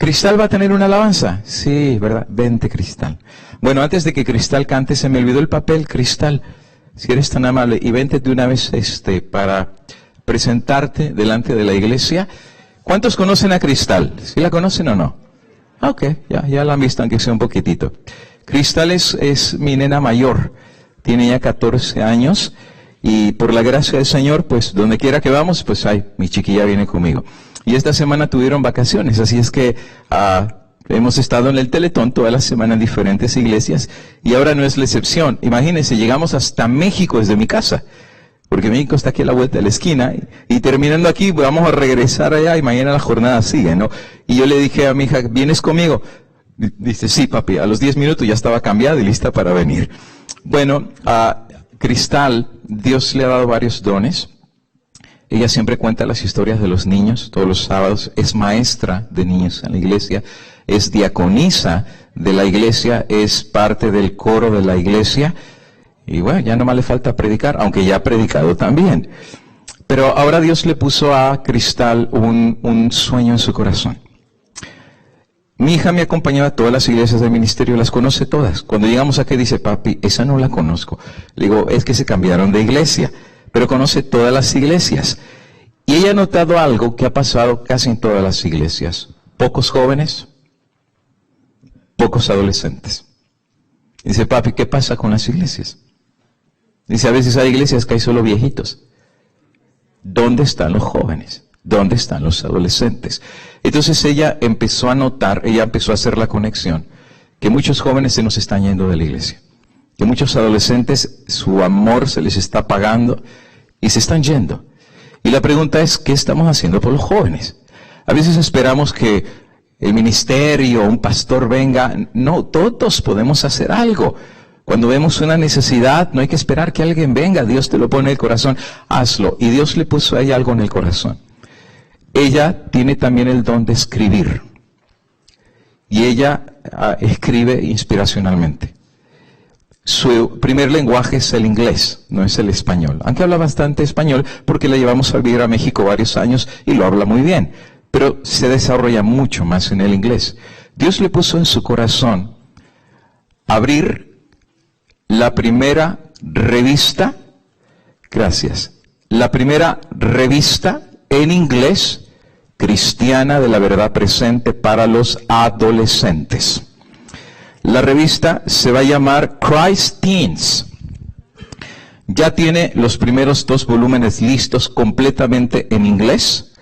¿Cristal va a tener una alabanza? Sí, ¿verdad? Vente, Cristal. Bueno, antes de que Cristal cante, se me olvidó el papel, Cristal. Si eres tan amable, y vente de una vez para presentarte delante de la iglesia. ¿Cuántos conocen a Cristal? ¿Sí la conocen o no? Ok, ya la han visto, aunque sea un poquitito. Cristal es mi nena mayor. Tiene ya 14 años. Y por la gracia del Señor, pues donde quiera que vamos, pues mi chiquilla viene conmigo. Y esta semana tuvieron vacaciones, así es que hemos estado en el Teletón toda la semana en diferentes iglesias y ahora no es la excepción. Imagínense, llegamos hasta México desde mi casa, porque México está aquí a la vuelta de la esquina y terminando aquí vamos a regresar allá y mañana la jornada sigue, ¿no? Y yo le dije a mi hija, ¿vienes conmigo? Dice, sí, papi. A los 10 minutos ya estaba cambiada y lista para venir. Bueno, Cristal, Dios le ha dado varios dones. Ella siempre cuenta las historias de los niños todos los sábados. Es maestra de niños en la iglesia. Es diaconisa de la iglesia. Es parte del coro de la iglesia. Y bueno, ya nomás le falta predicar, aunque ya ha predicado también. Pero ahora Dios le puso a Cristal un sueño en su corazón. Mi hija me acompañaba a todas las iglesias del ministerio, las conoce todas. Cuando llegamos aquí dice, papi, esa no la conozco. Le digo, es que se cambiaron de iglesia, pero conoce todas las iglesias. Y ella ha notado algo que ha pasado casi en todas las iglesias. Pocos jóvenes, pocos adolescentes. Dice, papi, ¿qué pasa con las iglesias? Dice, a veces hay iglesias que hay solo viejitos. ¿Dónde están los jóvenes? ¿Dónde están los adolescentes? Entonces ella empezó a notar, ella empezó a hacer la conexión, que muchos jóvenes se nos están yendo de la iglesia, que muchos adolescentes, su amor se les está apagando y se están yendo. Y la pregunta es, ¿qué estamos haciendo por los jóvenes? A veces esperamos que el ministerio, un pastor venga. No, todos podemos hacer algo. Cuando vemos una necesidad, no hay que esperar que alguien venga, Dios te lo pone en el corazón, hazlo. Y Dios le puso a ella algo en el corazón. Ella tiene también el don de escribir. Y ella escribe inspiracionalmente. Su primer lenguaje es el inglés, no es el español. Aunque habla bastante español porque la llevamos a vivir a México varios años y lo habla muy bien. Pero se desarrolla mucho más en el inglés. Dios le puso en su corazón abrir la primera revista, la primera revista en inglés cristiana de la verdad presente para los adolescentes. La revista se va a llamar Christ Teens. Ya tiene los primeros 2 volúmenes listos completamente en inglés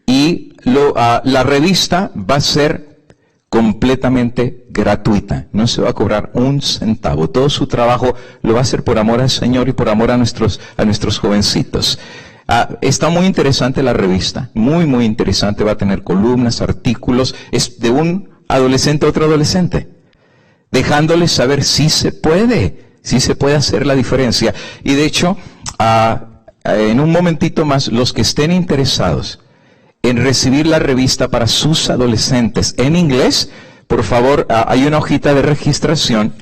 y la revista va a ser completamente gratuita, no se va a cobrar un centavo. Todo su trabajo lo va a hacer por amor al Señor y por amor a nuestros jovencitos. Está muy interesante la revista, muy muy interesante, va a tener columnas, artículos, es de un adolescente a otro adolescente, dejándoles saber si se puede hacer la diferencia. Y de hecho, en un momentito más, los que estén interesados en recibir la revista para sus adolescentes en inglés, por favor, hay una hojita de registración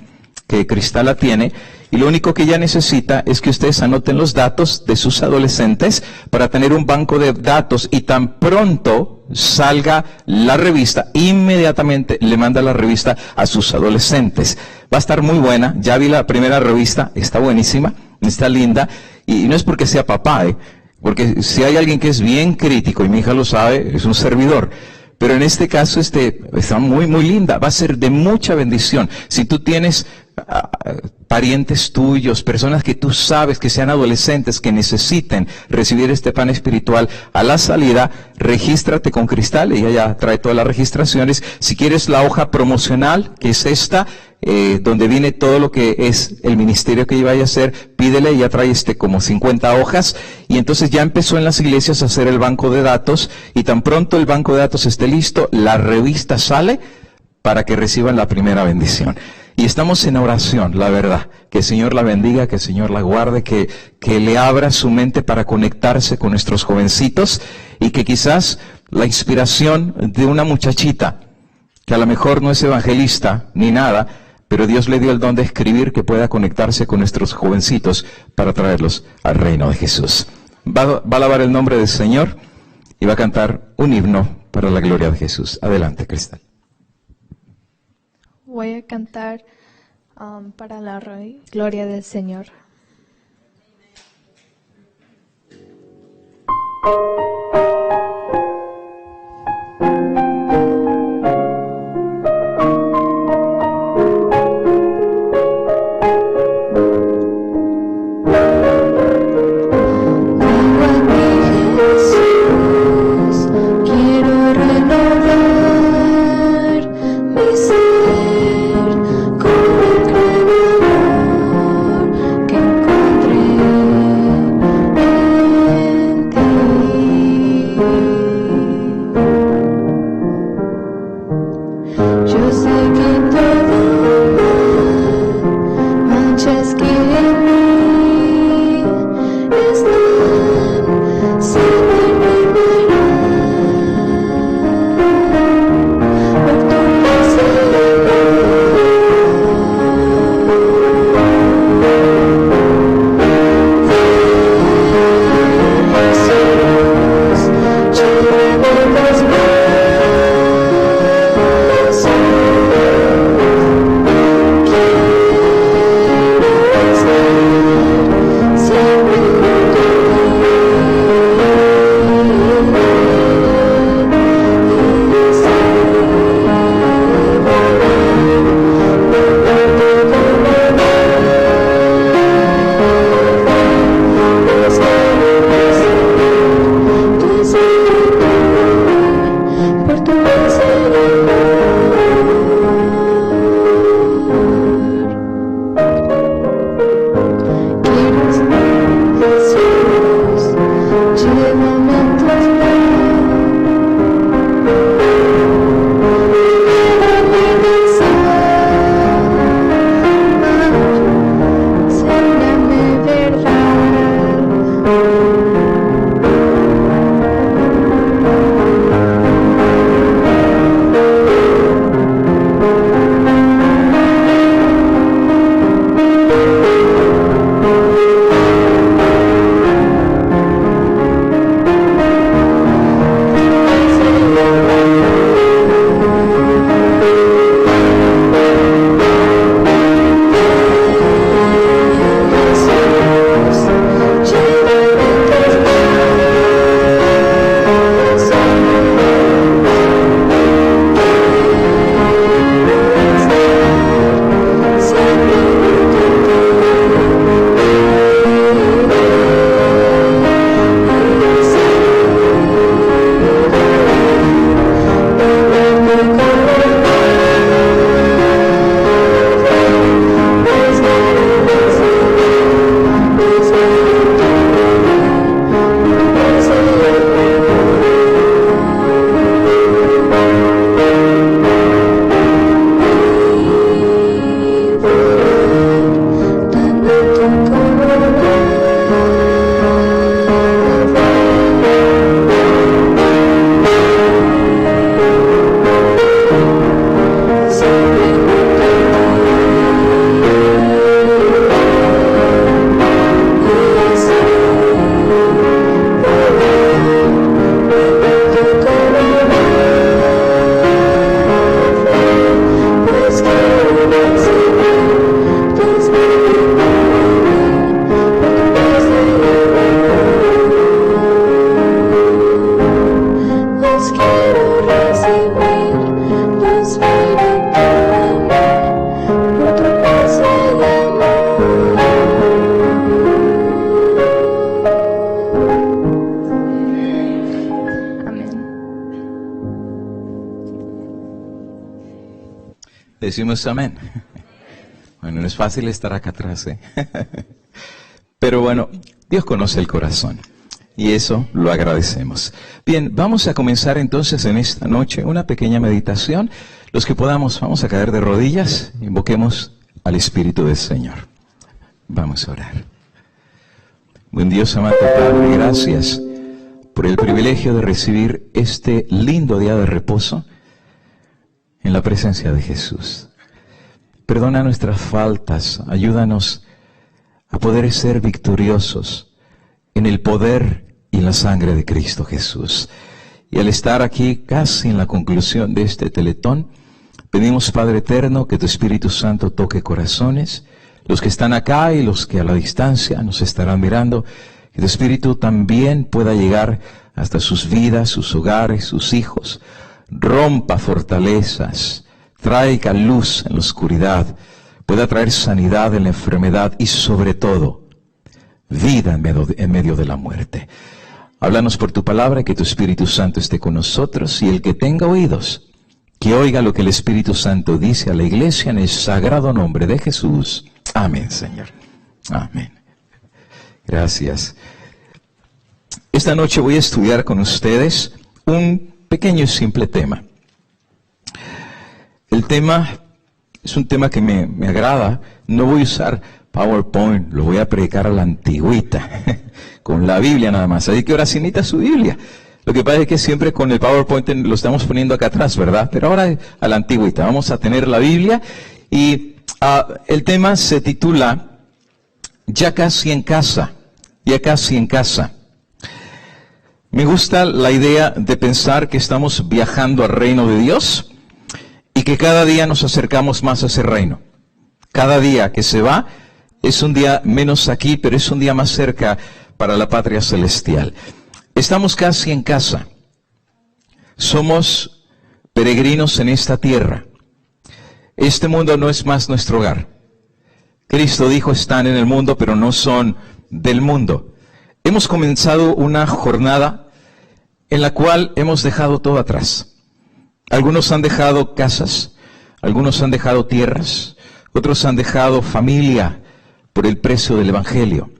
que Cristal la tiene, y lo único que ella necesita es que ustedes anoten los datos de sus adolescentes para tener un banco de datos, y tan pronto salga la revista, inmediatamente le manda la revista a sus adolescentes. Va a estar muy buena, ya vi la primera revista, está buenísima, está linda, y no es porque sea papá, porque si hay alguien que es bien crítico, y mi hija lo sabe, es un servidor. Pero en este caso está muy muy linda, va a ser de mucha bendición. Si tú tienes parientes tuyos, personas que tú sabes que sean adolescentes, que necesiten recibir este pan espiritual, a la salida, regístrate con Cristal, ella ya trae todas las registraciones. Si quieres la hoja promocional, que es esta, donde viene todo lo que es el ministerio que iba a hacer, pídele, ella trae como 50 hojas, y entonces ya empezó en las iglesias a hacer el banco de datos, y tan pronto el banco de datos esté listo, la revista sale para que reciban la primera bendición. Y estamos en oración, la verdad, que el Señor la bendiga, que el Señor la guarde, que le abra su mente para conectarse con nuestros jovencitos, y que quizás la inspiración de una muchachita, que a lo mejor no es evangelista ni nada, pero Dios le dio el don de escribir, que pueda conectarse con nuestros jovencitos para traerlos al reino de Jesús. Va a alabar el nombre del Señor y va a cantar un himno para la gloria de Jesús. Adelante, Cristal. Voy a cantar para la gloria del Señor. Decimos amén. Bueno, no es fácil estar acá atrás, ¿eh? Pero bueno, Dios conoce el corazón y eso lo agradecemos. Bien, vamos a comenzar entonces en esta noche una pequeña meditación. Los que podamos, vamos a caer de rodillas, invoquemos al Espíritu del Señor. Vamos a orar. Buen Dios, amado Padre, gracias por el privilegio de recibir este lindo día de reposo en la presencia de Jesús. Perdona nuestras faltas, ayúdanos a poder ser victoriosos en el poder y la sangre de Cristo Jesús. Y al estar aquí casi en la conclusión de este teletón, pedimos, Padre eterno, que tu Espíritu Santo toque corazones, los que están acá y los que a la distancia nos estarán mirando, que tu Espíritu también pueda llegar hasta sus vidas, sus hogares, sus hijos, rompa fortalezas, traiga luz en la oscuridad, pueda traer sanidad en la enfermedad y sobre todo, vida en medio de la muerte. Háblanos por tu palabra, que tu Espíritu Santo esté con nosotros, y el que tenga oídos, que oiga lo que el Espíritu Santo dice a la iglesia en el sagrado nombre de Jesús. Amén, Señor. Amén. Gracias. Esta noche voy a estudiar con ustedes un pequeño y simple tema. El tema es un tema que me agrada. No voy a usar PowerPoint, lo voy a predicar a la antigüita, con la Biblia nada más. Así que ahora sí necesita su Biblia. Lo que pasa es que siempre con el PowerPoint lo estamos poniendo acá atrás, ¿verdad? Pero ahora a la antigüita. Vamos a tener la Biblia y el tema se titula Ya casi en casa. Ya casi en casa. Me gusta la idea de pensar que estamos viajando al reino de Dios y que cada día nos acercamos más a ese reino. Cada día que se va es un día menos aquí, pero es un día más cerca para la patria celestial. Estamos casi en casa. Somos peregrinos en esta tierra. Este mundo no es más nuestro hogar. Cristo dijo, están en el mundo, pero no son del mundo. Hemos comenzado una jornada en la cual hemos dejado todo atrás. Algunos han dejado casas, algunos han dejado tierras, otros han dejado familia por el precio del Evangelio.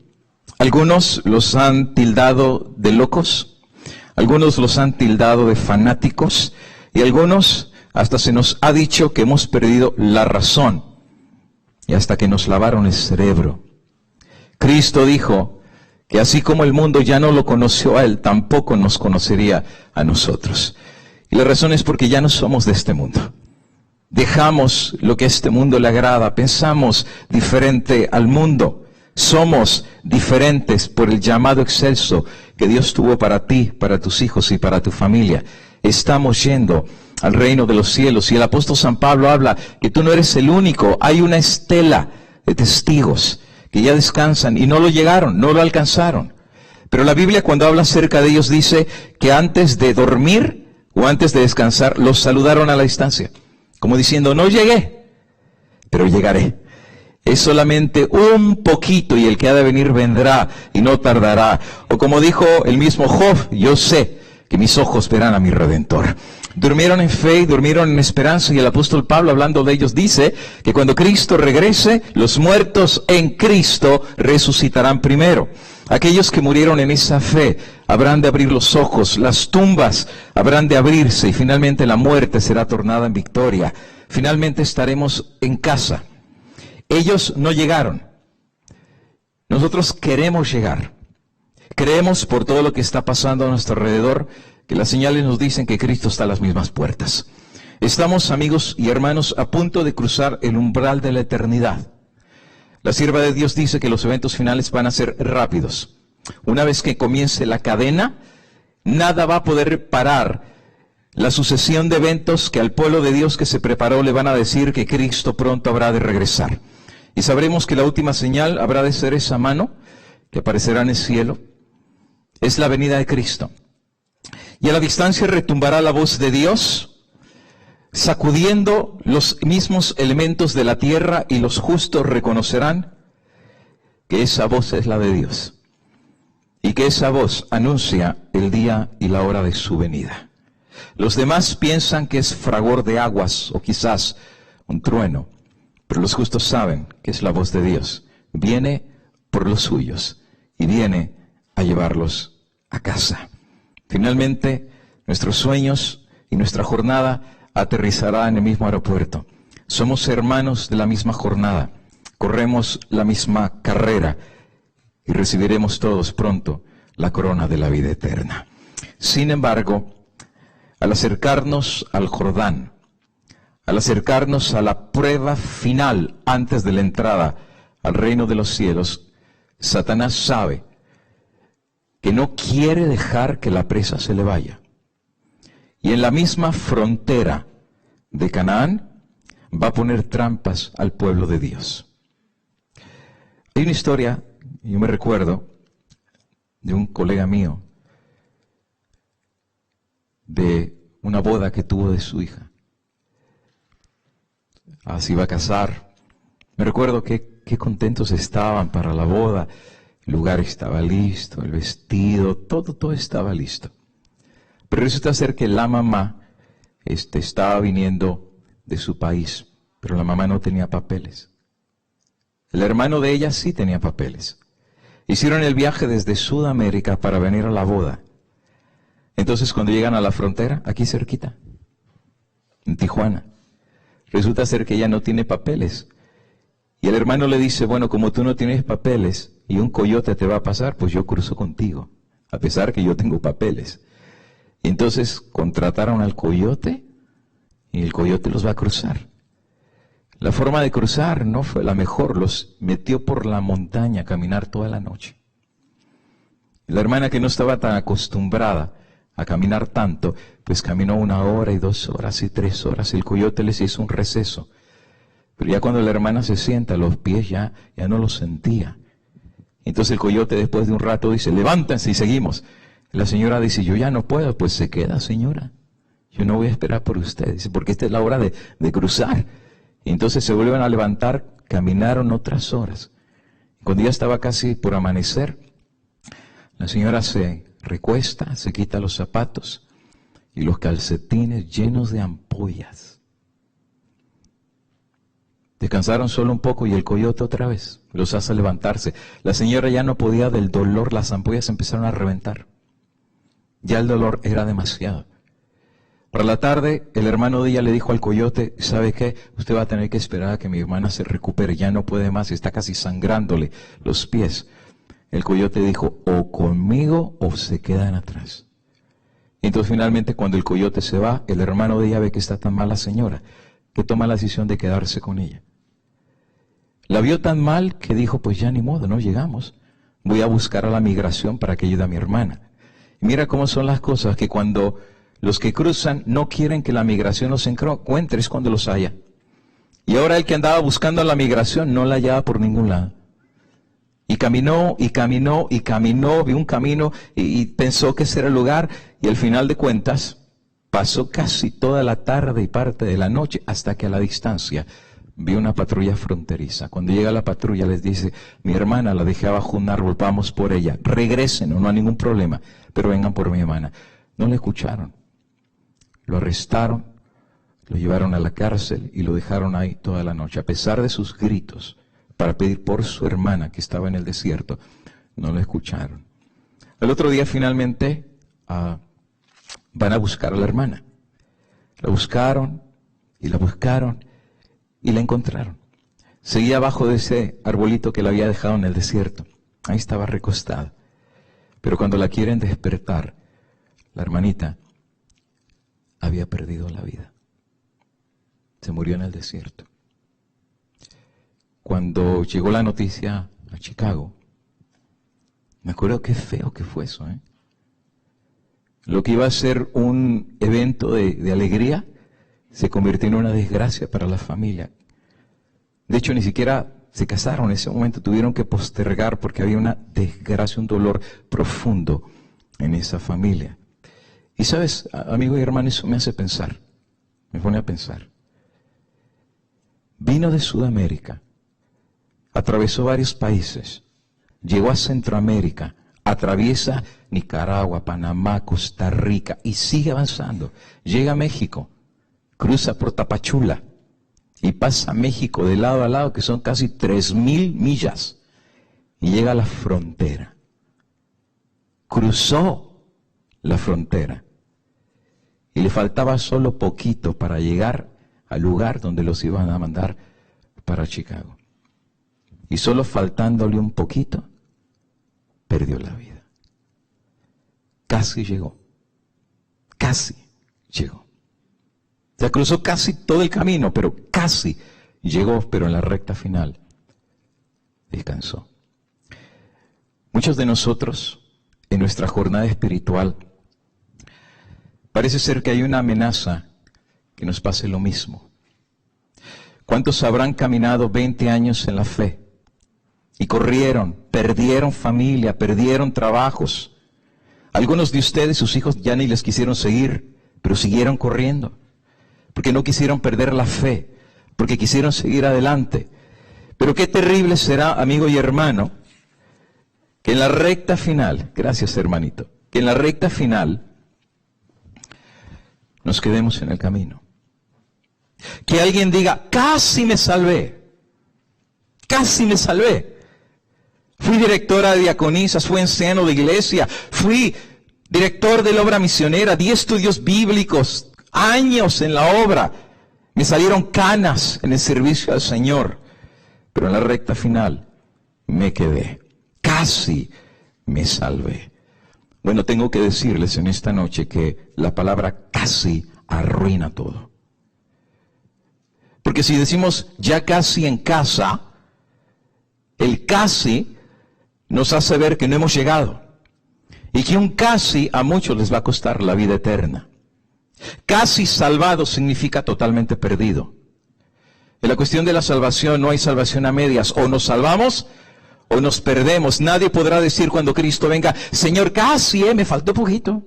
Algunos los han tildado de locos, algunos los han tildado de fanáticos, y algunos hasta se nos ha dicho que hemos perdido la razón, y hasta que nos lavaron el cerebro. Cristo dijo que así como el mundo ya no lo conoció a Él, tampoco nos conocería a nosotros. Y la razón es porque ya no somos de este mundo. Dejamos lo que a este mundo le agrada, pensamos diferente al mundo. Somos diferentes por el llamado excelso que Dios tuvo para ti, para tus hijos y para tu familia. Estamos yendo al reino de los cielos, y el apóstol San Pablo habla que tú no eres el único. Hay una estela de testigos que ya descansan y no lo llegaron, no lo alcanzaron. Pero la Biblia, cuando habla acerca de ellos, dice que antes de dormir o antes de descansar, los saludaron a la distancia, como diciendo, no llegué, pero llegaré. Es solamente un poquito, y el que ha de venir vendrá y no tardará. O como dijo el mismo Job, yo sé que mis ojos verán a mi Redentor. Durmieron en fe y durmieron en esperanza, y el apóstol Pablo, hablando de ellos, dice que cuando Cristo regrese, los muertos en Cristo resucitarán primero. Aquellos que murieron en esa fe habrán de abrir los ojos, las tumbas habrán de abrirse, y finalmente la muerte será tornada en victoria. Finalmente estaremos en casa. Ellos no llegaron. Nosotros queremos llegar. Creemos por todo lo que está pasando a nuestro alrededor, que las señales nos dicen que Cristo está a las mismas puertas. Estamos, amigos y hermanos, a punto de cruzar el umbral de la eternidad. La sierva de Dios dice que los eventos finales van a ser rápidos. Una vez que comience la cadena, nada va a poder parar la sucesión de eventos que al pueblo de Dios que se preparó le van a decir que Cristo pronto habrá de regresar. Y sabremos que la última señal habrá de ser esa mano que aparecerá en el cielo. Es la venida de Cristo. Y a la distancia retumbará la voz de Dios, sacudiendo los mismos elementos de la tierra, y los justos reconocerán que esa voz es la de Dios, y que esa voz anuncia el día y la hora de su venida. Los demás piensan que es fragor de aguas o quizás un trueno, pero los justos saben que es la voz de Dios. Viene por los suyos y viene a llevarlos a casa. Finalmente, nuestros sueños y nuestra jornada aterrizará en el mismo aeropuerto. Somos hermanos de la misma jornada, corremos la misma carrera y recibiremos todos pronto la corona de la vida eterna. Sin embargo, al acercarnos al Jordán, al acercarnos a la prueba final antes de la entrada al reino de los cielos, Satanás sabe que no quiere dejar que la presa se le vaya. Y en la misma frontera de Canaán va a poner trampas al pueblo de Dios. Hay una historia, yo me recuerdo, de un colega mío, de una boda que tuvo de su hija. Se iba a casar. Me recuerdo qué contentos estaban para la boda. El lugar estaba listo, el vestido, todo estaba listo. Pero resulta ser que la mamá estaba viniendo de su país, pero la mamá no tenía papeles. El hermano de ella sí tenía papeles. Hicieron el viaje desde Sudamérica para venir a la boda. Entonces cuando llegan a la frontera, aquí cerquita, en Tijuana, resulta ser que ella no tiene papeles. Y el hermano le dice, bueno, como tú no tienes papeles y un coyote te va a pasar, pues yo cruzo contigo, a pesar que yo tengo papeles. Y entonces contrataron al coyote y el coyote los va a cruzar. La forma de cruzar no fue la mejor, los metió por la montaña a caminar toda la noche. La hermana, que no estaba tan acostumbrada a caminar tanto, pues caminó 1 hora y 2 horas y 3 horas. El coyote les hizo un receso. Pero ya cuando la hermana se sienta, los pies ya no los sentía. Entonces el coyote, después de un rato, dice, levántense y seguimos. La señora dice, yo ya no puedo. Pues se queda, señora. Yo no voy a esperar por usted. Dice, porque esta es la hora de cruzar. Y entonces se vuelven a levantar, caminaron otras horas. Cuando ya estaba casi por amanecer, la señora se recuesta, se quita los zapatos y los calcetines llenos de ampollas. Descansaron solo un poco y el coyote otra vez los hace levantarse. La señora ya no podía del dolor, las ampollas empezaron a reventar. Ya el dolor era demasiado. Para la tarde, el hermano de ella le dijo al coyote, ¿sabe qué? Usted va a tener que esperar a que mi hermana se recupere, ya no puede más, está casi sangrándole los pies. El coyote dijo, o conmigo o se quedan atrás. Y entonces finalmente cuando el coyote se va, el hermano de ella ve que está tan mal la señora, que toma la decisión de quedarse con ella. La vio tan mal que dijo, pues ya ni modo, no llegamos. Voy a buscar a la migración para que ayude a mi hermana. Y mira cómo son las cosas, que cuando los que cruzan no quieren que la migración los encuentre, es cuando los haya. Y ahora el que andaba buscando a la migración no la hallaba por ningún lado. Y caminó, y caminó, y caminó, vio un camino y pensó que ese era el lugar. Y al final de cuentas, pasó casi toda la tarde y parte de la noche hasta que a la distancia vio una patrulla fronteriza. Cuando llega la patrulla les dice, mi hermana la dejé abajo un árbol, vamos por ella. Regresen, no hay ningún problema, pero vengan por mi hermana. No le escucharon. Lo arrestaron, lo llevaron a la cárcel y lo dejaron ahí toda la noche. A pesar de sus gritos para pedir por su hermana que estaba en el desierto, no lo escucharon. El otro día finalmente van a buscar a la hermana. La buscaron y la encontraron. Seguía abajo de ese arbolito que la había dejado en el desierto. Ahí estaba recostada. Pero cuando la quieren despertar, la hermanita había perdido la vida. Se murió en el desierto. Cuando llegó la noticia a Chicago, me acuerdo qué feo que fue eso, ¿eh? Lo que iba a ser un evento de alegría se convirtió en una desgracia para la familia. De hecho, ni siquiera se casaron en ese momento, tuvieron que postergar porque había una desgracia, un dolor profundo en esa familia. Y sabes, amigo y hermano, eso me hace pensar, me pone a pensar. Vino de Sudamérica, atravesó varios países, llegó a Centroamérica, atraviesa Nicaragua, Panamá, Costa Rica y sigue avanzando. Llega a México, cruza por Tapachula y pasa a México de lado a lado, que son casi 3,000 millas, y llega a la frontera. Cruzó la frontera y le faltaba solo poquito para llegar al lugar donde los iban a mandar para Chicago. Y solo faltándole un poquito, perdió la vida. Casi llegó. Casi llegó. Ya cruzó casi todo el camino, pero casi llegó, pero en la recta final descansó. Muchos de nosotros, en nuestra jornada espiritual, Parece ser que hay una amenaza que nos pase lo mismo. ¿Cuántos habrán caminado 20 años en la fe y corrieron, perdieron familia, perdieron trabajos? Algunos de ustedes, sus hijos ya ni les quisieron seguir, pero siguieron corriendo, porque no quisieron perder la fe, porque quisieron seguir adelante. Pero qué terrible será, amigo y hermano, que en la recta final, gracias hermanito, que en la recta final nos quedemos en el camino. Que alguien diga, casi me salvé, casi me salvé. Fui directora de diaconisas, fui anciano de iglesia, fui director de la obra misionera, di estudios bíblicos, años en la obra. Me salieron canas en el servicio al Señor, pero en la recta final me quedé. Casi me salvé. Bueno, tengo que decirles en esta noche que la palabra casi arruina todo. Porque si decimos ya casi en casa, el casi nos hace ver que no hemos llegado. Y que un casi a muchos les va a costar la vida eterna. Casi salvado significa totalmente perdido. En la cuestión de la salvación no hay salvación a medias. O nos salvamos o nos perdemos. Nadie podrá decir cuando Cristo venga, Señor, casi, me faltó poquito.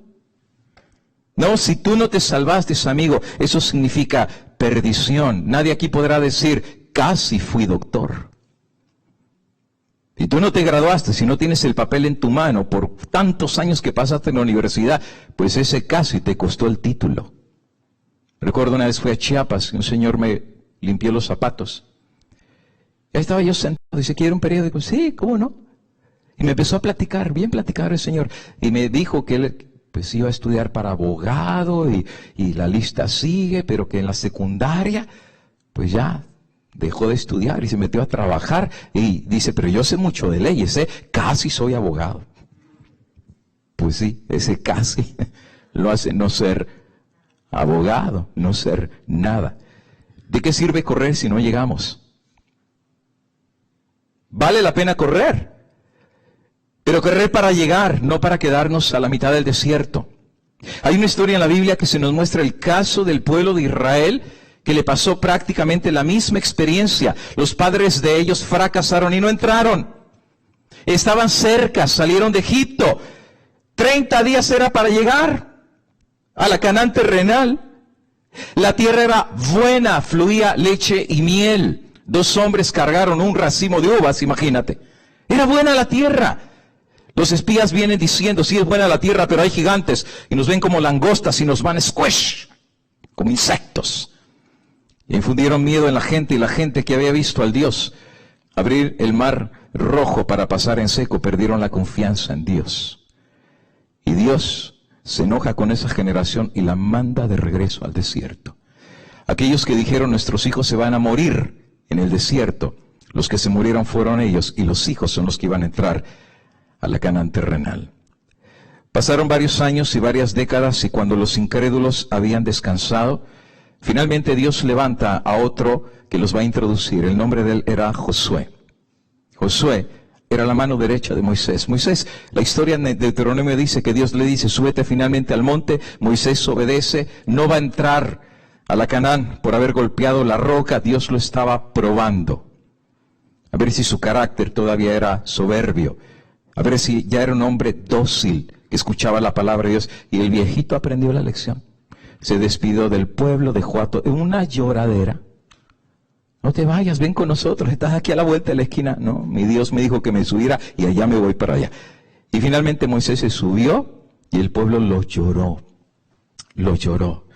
No, si tú no te salvaste, amigo, eso significa perdición. Nadie aquí podrá decir, casi fui doctor. Si tú no te graduaste, si no tienes el papel en tu mano por tantos años que pasaste en la universidad, pues ese casi te costó el título. Recuerdo una vez fui a Chiapas y un señor me limpió los zapatos. Ya estaba yo sentado, dice, ¿quiere un periódico? Sí, ¿cómo no? Y me empezó a platicar, bien platicar el señor. Y me dijo que él pues iba a estudiar para abogado y la lista sigue, pero que en la secundaria pues ya dejó de estudiar y se metió a trabajar. Y dice, pero yo sé mucho de leyes, casi soy abogado. Pues sí, ese casi lo hace no ser abogado, no ser nada. ¿De qué sirve correr si no llegamos? Vale la pena correr, pero correr para llegar, no para quedarnos a la mitad del desierto. Hay una historia en la Biblia que se nos muestra el caso del pueblo de Israel, que le pasó prácticamente la misma experiencia. Los padres de ellos fracasaron y no entraron. Estaban cerca, salieron de Egipto. 30 días era para llegar a la Canaán terrenal. La tierra era buena, fluía leche y miel. 2 hombres cargaron un racimo de uvas, imagínate. Era buena la tierra. Los espías vienen diciendo, sí es buena la tierra, pero hay gigantes. Y nos ven como langostas y nos van squish, como insectos. Y infundieron miedo en la gente, y la gente que había visto al Dios abrir el mar rojo para pasar en seco, perdieron la confianza en Dios. Y Dios se enoja con esa generación y la manda de regreso al desierto. Aquellos que dijeron, nuestros hijos se van a morir en el desierto, los que se murieron fueron ellos, y los hijos son los que iban a entrar a la Canaán terrenal. Pasaron varios años y varias décadas, y cuando los incrédulos habían descansado, finalmente Dios levanta a otro que los va a introducir. El nombre de él era Josué. Josué era la mano derecha de Moisés. Moisés, la historia en Deuteronomio dice que Dios le dice, súbete finalmente al monte. Moisés obedece, no va a entrar a la Canaán por haber golpeado la roca. Dios lo estaba probando, a ver si su carácter todavía era soberbio, a ver si ya era un hombre dócil que escuchaba la palabra de Dios. Y el viejito aprendió la lección. Se despidió del pueblo, dejó a en una lloradera. No te vayas, ven con nosotros, estás aquí a la vuelta de la esquina. No, mi Dios me dijo que me subiera y allá me voy para allá. Y finalmente Moisés se subió y el pueblo lo lloró. Lo lloró.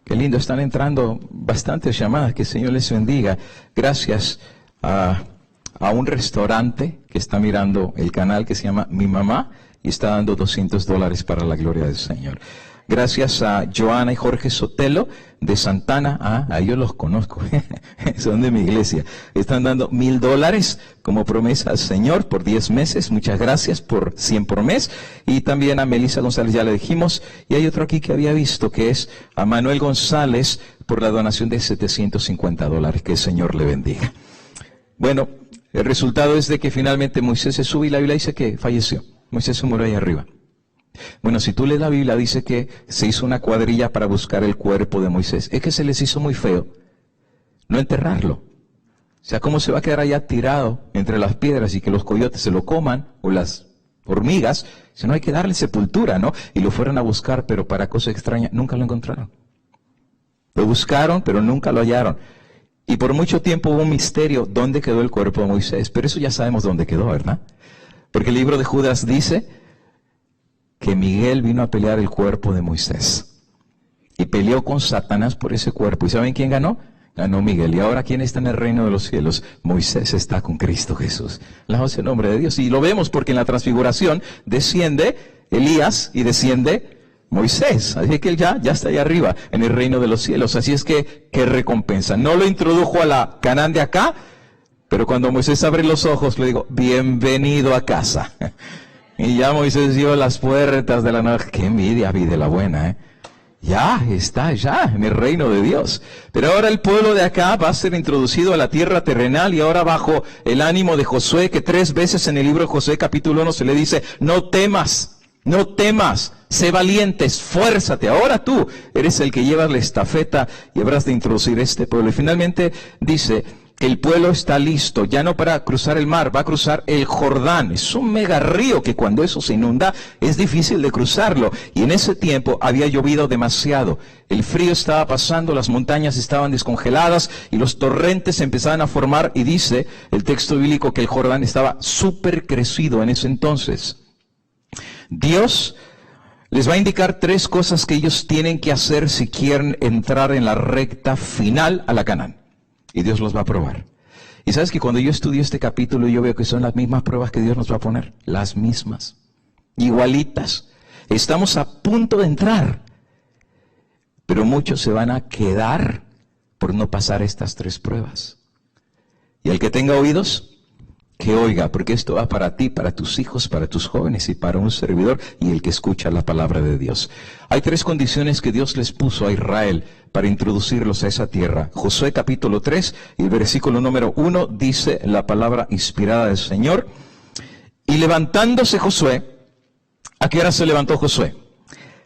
Qué lindo, están entrando bastantes llamadas, que el Señor les bendiga. Gracias a un restaurante que está mirando el canal que se llama Mi Mamá y está dando $200 para la gloria del Señor. Gracias a Joana y Jorge Sotelo de Santana. A ellos los conozco, son de mi iglesia. Están dando $1,000 como promesa al Señor por 10 meses. Muchas gracias por 100 por mes. Y también a Melissa González, ya le dijimos. Y hay otro aquí que había visto, que es a Manuel González por la donación de $750. Que el Señor le bendiga. Bueno, el resultado es de que finalmente Moisés se sube y la Biblia dice que falleció. Moisés se murió ahí arriba. Bueno, si tú lees la Biblia, dice que se hizo una cuadrilla para buscar el cuerpo de Moisés. Es que se les hizo muy feo no enterrarlo. O sea, ¿cómo se va a quedar allá tirado entre las piedras y que los coyotes se lo coman, o las hormigas? Si no, hay que darle sepultura, ¿no? Y lo fueron a buscar, pero para cosa extraña, nunca lo encontraron. Lo buscaron, pero nunca lo hallaron. Y por mucho tiempo hubo un misterio, ¿dónde quedó el cuerpo de Moisés? Pero eso ya sabemos dónde quedó, ¿verdad? Porque el libro de Judas dice que Miguel vino a pelear el cuerpo de Moisés. Y peleó con Satanás por ese cuerpo. ¿Y saben quién ganó? Ganó Miguel. ¿Y ahora quién está en el reino de los cielos? Moisés está con Cristo Jesús. Alabado sea el nombre de Dios. Y lo vemos porque en la transfiguración desciende Elías y desciende Moisés. Así que él ya está allá arriba en el reino de los cielos. Así es que, ¿qué recompensa? No lo introdujo a la Canaán de acá, pero cuando Moisés abre los ojos le digo, bienvenido a casa. Y ya Moisés dio las puertas de la nave. Qué envidia, vida la buena, ¿eh? Ya está, ya, en el reino de Dios. Pero ahora el pueblo de acá va a ser introducido a la tierra terrenal, y ahora bajo el ánimo de Josué, que 3 veces en el libro de Josué capítulo 1 se le dice, no temas, no temas, sé valiente, esfuérzate. Ahora tú eres el que llevas la estafeta y habrás de introducir este pueblo. Y finalmente dice que el pueblo está listo, ya no para cruzar el mar, va a cruzar el Jordán. Es un mega río que cuando eso se inunda es difícil de cruzarlo. Y en ese tiempo había llovido demasiado. El frío estaba pasando, las montañas estaban descongeladas y los torrentes se empezaban a formar. Y dice el texto bíblico que el Jordán estaba súper crecido en ese entonces. Dios les va a indicar 3 cosas que ellos tienen que hacer si quieren entrar en la recta final a la Canaán. Y Dios los va a probar. Y sabes que cuando yo estudio este capítulo, yo veo que son las mismas pruebas que Dios nos va a poner. Las mismas. Igualitas. Estamos a punto de entrar. Pero muchos se van a quedar por no pasar estas 3 pruebas. Y el que tenga oídos, que oiga, porque esto va para ti, para tus hijos, para tus jóvenes y para un servidor y el que escucha la palabra de Dios. Hay 3 condiciones que Dios les puso a Israel para introducirlos a esa tierra. Josué capítulo 3 y el versículo número 1 dice la palabra inspirada del Señor. Y levantándose Josué, ¿a qué hora se levantó Josué?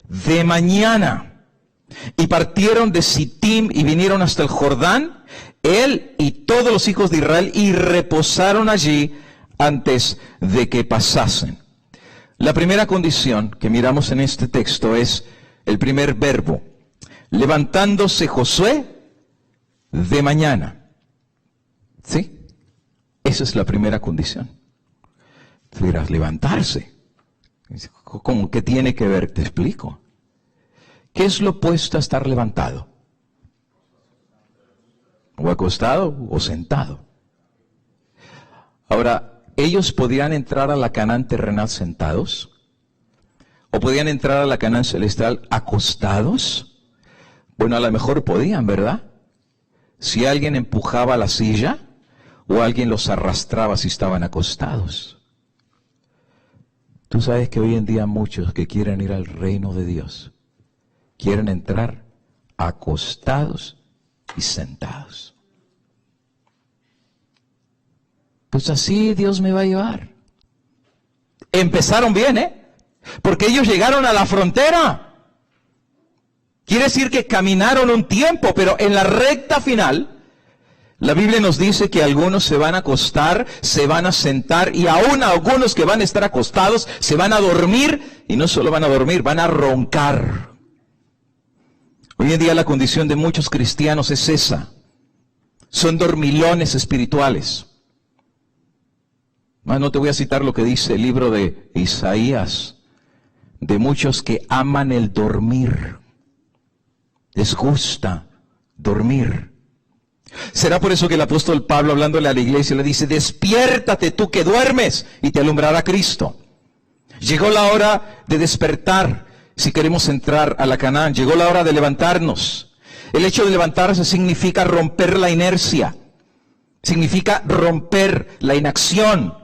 De mañana. Y partieron de Sittim y vinieron hasta el Jordán, él y todos los hijos de Israel, y reposaron allí antes de que pasasen. La primera condición que miramos en este texto es el primer verbo. Levantándose Josué de mañana. ¿Sí? Esa es la primera condición. Tú dirás, levantarse. ¿Cómo? ¿Qué tiene que ver? Te explico. ¿Qué es lo opuesto a estar levantado? O acostado o sentado. Ahora, ¿ellos podían entrar a la Canaán terrenal sentados? ¿O podían entrar a la Canaán celestial acostados? Bueno, a lo mejor podían, ¿verdad? Si alguien empujaba la silla o alguien los arrastraba si estaban acostados. Tú sabes que hoy en día muchos que quieren ir al reino de Dios quieren entrar acostados y sentados. Pues así Dios me va a llevar. Empezaron bien, porque ellos llegaron a la frontera. Quiere decir que caminaron un tiempo, pero en la recta final, la Biblia nos dice que algunos se van a acostar, se van a sentar, y aún algunos que van a estar acostados se van a dormir, y no solo van a dormir, van a roncar. Hoy en día la condición de muchos cristianos es esa. Son dormilones espirituales. No te voy a citar lo que dice el libro de Isaías, de muchos que aman el dormir. Les gusta dormir. Será por eso que el apóstol Pablo, hablándole a la iglesia, le dice, despiértate tú que duermes y te alumbrará Cristo. Llegó la hora de despertar. Si queremos entrar a la Canaán, llegó la hora de levantarnos. El hecho de levantarse significa romper la inercia. Significa romper la inacción.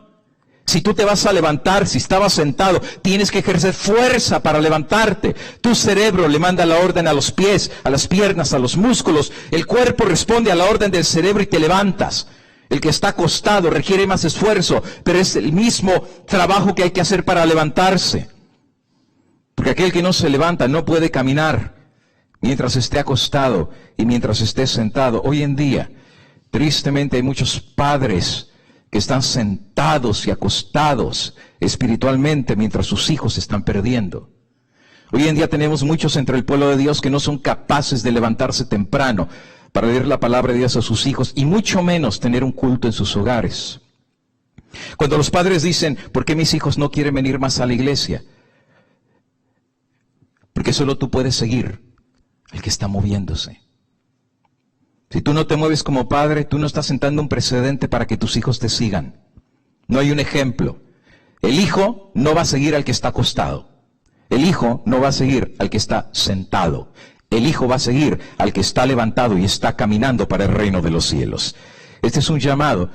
Si tú te vas a levantar, si estabas sentado, tienes que ejercer fuerza para levantarte. Tu cerebro le manda la orden a los pies, a las piernas, a los músculos. El cuerpo responde a la orden del cerebro y te levantas. El que está acostado requiere más esfuerzo, pero es el mismo trabajo que hay que hacer para levantarse. Porque aquel que no se levanta no puede caminar mientras esté acostado y mientras esté sentado. Hoy en día, tristemente, hay muchos padres que están sentados y acostados espiritualmente mientras sus hijos se están perdiendo. Hoy en día tenemos muchos entre el pueblo de Dios que no son capaces de levantarse temprano para leer la palabra de Dios a sus hijos y mucho menos tener un culto en sus hogares. Cuando los padres dicen, ¿por qué mis hijos no quieren venir más a la iglesia? Porque solo tú puedes seguir al que está moviéndose. Si tú no te mueves como padre, tú no estás sentando un precedente para que tus hijos te sigan. No hay un ejemplo. El hijo no va a seguir al que está acostado. El hijo no va a seguir al que está sentado. El hijo va a seguir al que está levantado y está caminando para el reino de los cielos. Este es un llamado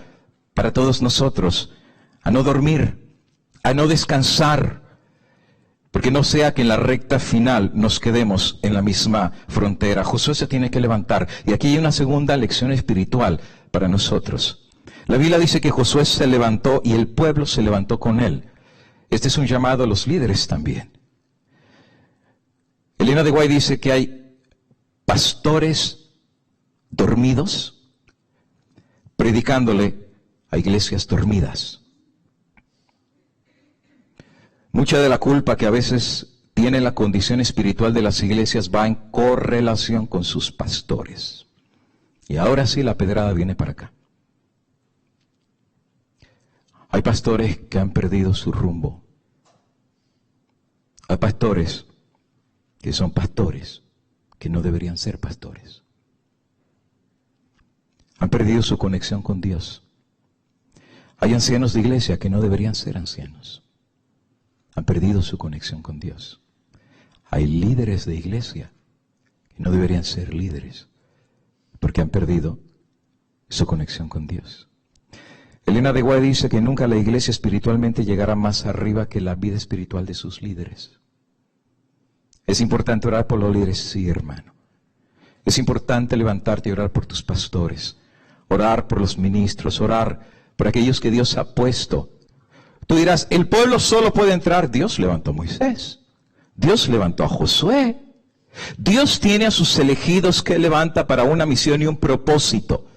para todos nosotros a no dormir, a no descansar, porque no sea que en la recta final nos quedemos en la misma frontera. Josué se tiene que levantar. Y aquí hay una segunda lección espiritual para nosotros. La Biblia dice que Josué se levantó y el pueblo se levantó con él. Este es un llamado a los líderes también. Elena de White dice que hay pastores dormidos predicándole a iglesias dormidas. Mucha de la culpa que a veces tiene la condición espiritual de las iglesias va en correlación con sus pastores. Y ahora sí la pedrada viene para acá. Hay pastores que han perdido su rumbo. Hay pastores que son pastores que no deberían ser pastores. Han perdido su conexión con Dios. Hay ancianos de iglesia que no deberían ser ancianos. Han perdido su conexión con Dios. Hay líderes de iglesia que no deberían ser líderes porque han perdido su conexión con Dios. Elena de White dice que nunca la iglesia espiritualmente llegará más arriba que la vida espiritual de sus líderes. ¿Es importante orar por los líderes? Sí, hermano. Es importante levantarte y orar por tus pastores, orar por los ministros, orar por aquellos que Dios ha puesto. Tú dirás, el pueblo solo puede entrar. Dios levantó a Moisés. Dios levantó a Josué. Dios tiene a sus elegidos que levanta para una misión y un propósito.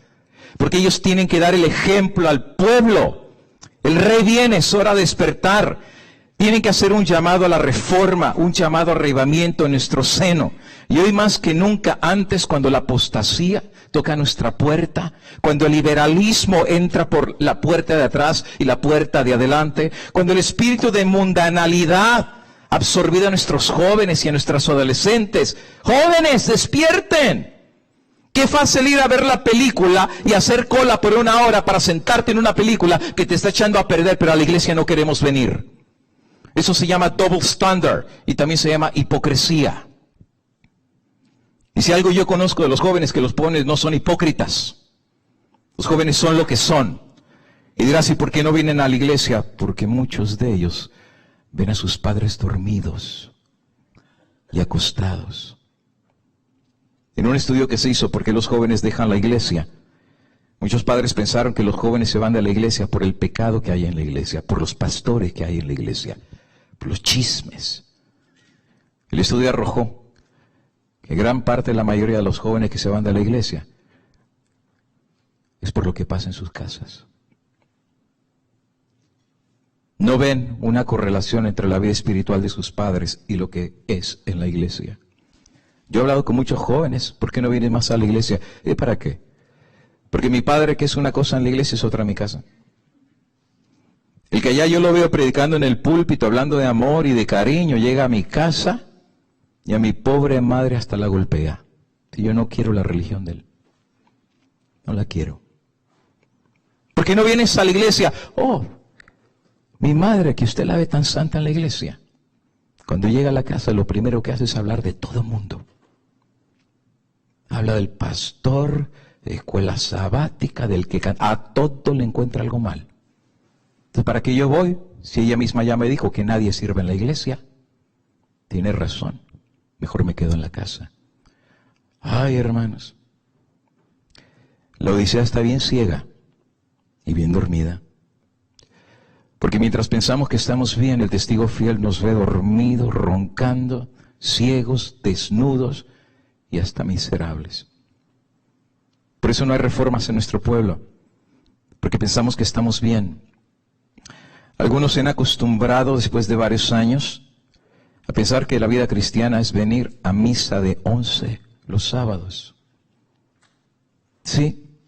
Porque ellos tienen que dar el ejemplo al pueblo. El rey viene, es hora de despertar. Tienen que hacer un llamado a la reforma, un llamado a avivamiento en nuestro seno. Y hoy más que nunca antes, cuando la apostasía toca nuestra puerta, cuando el liberalismo entra por la puerta de atrás y la puerta de adelante, cuando el espíritu de mundanalidad ha absorbido a nuestros jóvenes y a nuestras adolescentes. ¡Jóvenes, despierten! Qué fácil ir a ver la película y hacer cola por 1 hora para sentarte en una película que te está echando a perder, pero a la iglesia no queremos venir. Eso se llama double standard y también se llama hipocresía. Y si algo yo conozco de los jóvenes, que los jóvenes no son hipócritas. Los jóvenes son lo que son. Y dirás, ¿y por qué no vienen a la iglesia? Porque muchos de ellos ven a sus padres dormidos y acostados. En un estudio que se hizo, ¿por qué los jóvenes dejan la iglesia? Muchos padres pensaron que los jóvenes se van de la iglesia por el pecado que hay en la iglesia, por los pastores que hay en la iglesia, por los chismes. El estudio arrojó que gran parte de la mayoría de los jóvenes que se van de la iglesia es por lo que pasa en sus casas. No ven una correlación entre la vida espiritual de sus padres y lo que es en la iglesia. Yo he hablado con muchos jóvenes, ¿por qué no vienen más a la iglesia? ¿Y para qué? Porque mi padre, que es una cosa en la iglesia, es otra en mi casa. El que allá yo lo veo predicando en el púlpito, hablando de amor y de cariño, llega a mi casa y a mi pobre madre hasta la golpea. Si yo no quiero la religión de él. No la quiero. ¿Por qué no vienes a la iglesia? Oh, mi madre, que usted la ve tan santa en la iglesia. Cuando llega a la casa, lo primero que hace es hablar de todo el mundo. Habla del pastor, de escuela sabática, del que canta. A todo le encuentra algo mal. Entonces, ¿para qué yo voy? Si ella misma ya me dijo que nadie sirve en la iglesia. Tiene razón. Mejor me quedo en la casa. Ay, hermanos. La Odisea está bien ciega y bien dormida. Porque mientras pensamos que estamos bien, el testigo fiel nos ve dormidos, roncando, ciegos, desnudos y hasta miserables. Por eso no hay reformas en nuestro pueblo, porque pensamos que estamos bien. Algunos se han acostumbrado después de varios años a pensar que la vida cristiana es venir a misa de 11 los sábados. Sí,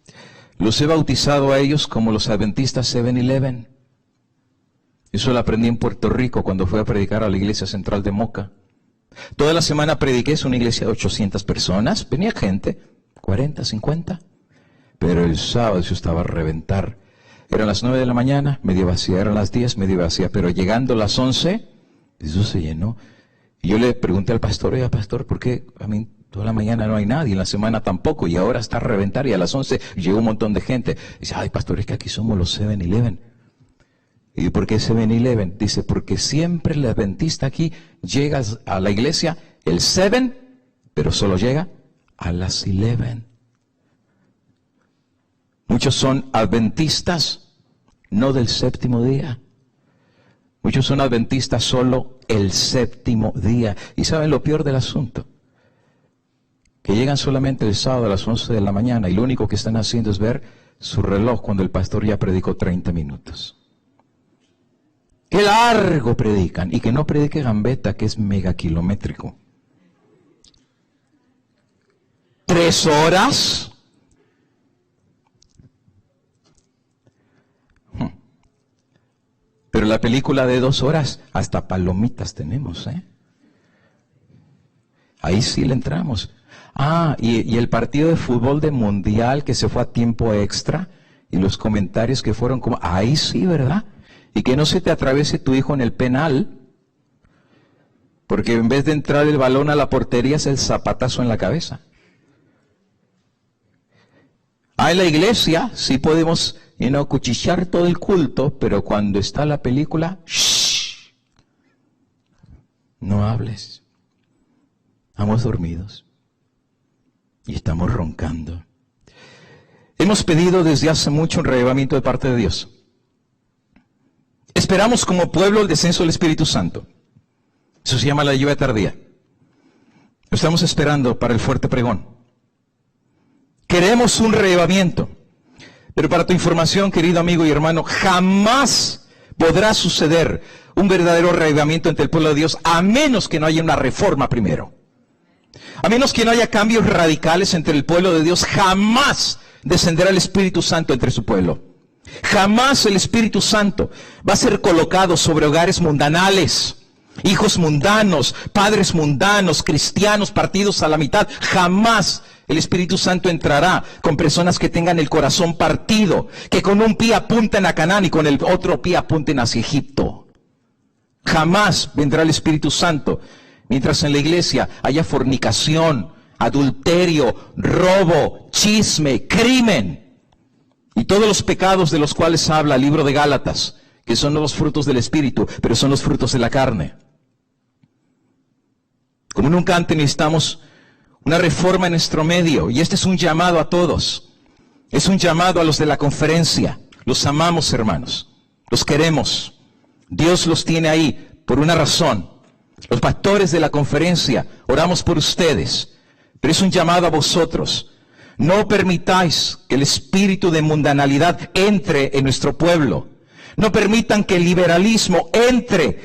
los he bautizado a ellos como los adventistas 7-Eleven. Eso lo aprendí en Puerto Rico cuando fui a predicar a la iglesia central de Moca. Toda la semana prediqué, es una iglesia de 800 personas, venía gente, 40, 50, pero el sábado yo estaba a reventar. Eran las 9 de la mañana, medio vacía, eran las 10, medio vacía, pero llegando a las 11, eso se llenó. Y yo le pregunté al pastor, oiga pastor, ¿por qué a mí toda la mañana no hay nadie, en la semana tampoco, y ahora está a reventar y a las 11 llegó un montón de gente? Dice, ay pastor, es que aquí somos los 7-Eleven. ¿Y por qué 7-Eleven? Dice, porque siempre el adventista aquí llega a la iglesia el 7, pero solo llega a las 11. Muchos son adventistas, no del séptimo día. Muchos son adventistas solo el séptimo día. ¿Y saben lo peor del asunto? Que llegan solamente el sábado a las 11 de la mañana y lo único que están haciendo es ver su reloj cuando el pastor ya predicó 30 minutos. ¡Qué largo predican! Y que no predique gambeta, que es megakilométrico. 3 horas. Pero la película de 2 horas, hasta palomitas tenemos, ¿eh? Ahí sí le entramos. Ah, y el partido de fútbol de mundial que se fue a tiempo extra, y los comentarios que fueron como, ahí sí, ¿verdad? Y que no se te atraviese tu hijo en el penal, porque en vez de entrar el balón a la portería es el zapatazo en la cabeza. En la iglesia sí podemos cuchillar todo el culto, pero cuando está la película, ¡shh! No hables. Estamos dormidos y estamos roncando. Hemos pedido desde hace mucho un reavivamiento de parte de Dios. Esperamos como pueblo el descenso del Espíritu Santo. Eso se llama la lluvia tardía. Lo estamos esperando para el fuerte pregón. Queremos un reavivamiento. Pero para tu información, querido amigo y hermano, jamás podrá suceder un verdadero reavivamiento entre el pueblo de Dios a menos que no haya una reforma primero. A menos que no haya cambios radicales entre el pueblo de Dios, jamás descenderá el Espíritu Santo entre su pueblo. Jamás el Espíritu Santo va a ser colocado sobre hogares mundanales, hijos mundanos, padres mundanos, cristianos partidos a la mitad. Jamás el Espíritu Santo entrará con personas que tengan el corazón partido, que con un pie apunten a Canaán y con el otro pie apunten hacia Egipto. Jamás vendrá el Espíritu Santo mientras en la iglesia haya fornicación, adulterio, robo, chisme, crimen y todos los pecados de los cuales habla el libro de Gálatas, que son los frutos del Espíritu, pero son los frutos de la carne. Como nunca antes necesitamos una reforma en nuestro medio, y este es un llamado a todos. Es un llamado a los de la conferencia. Los amamos, hermanos. Los queremos. Dios los tiene ahí por una razón. Los pastores de la conferencia, oramos por ustedes. Pero es un llamado a vosotros. No permitáis que el espíritu de mundanalidad entre en nuestro pueblo. No permitan que el liberalismo entre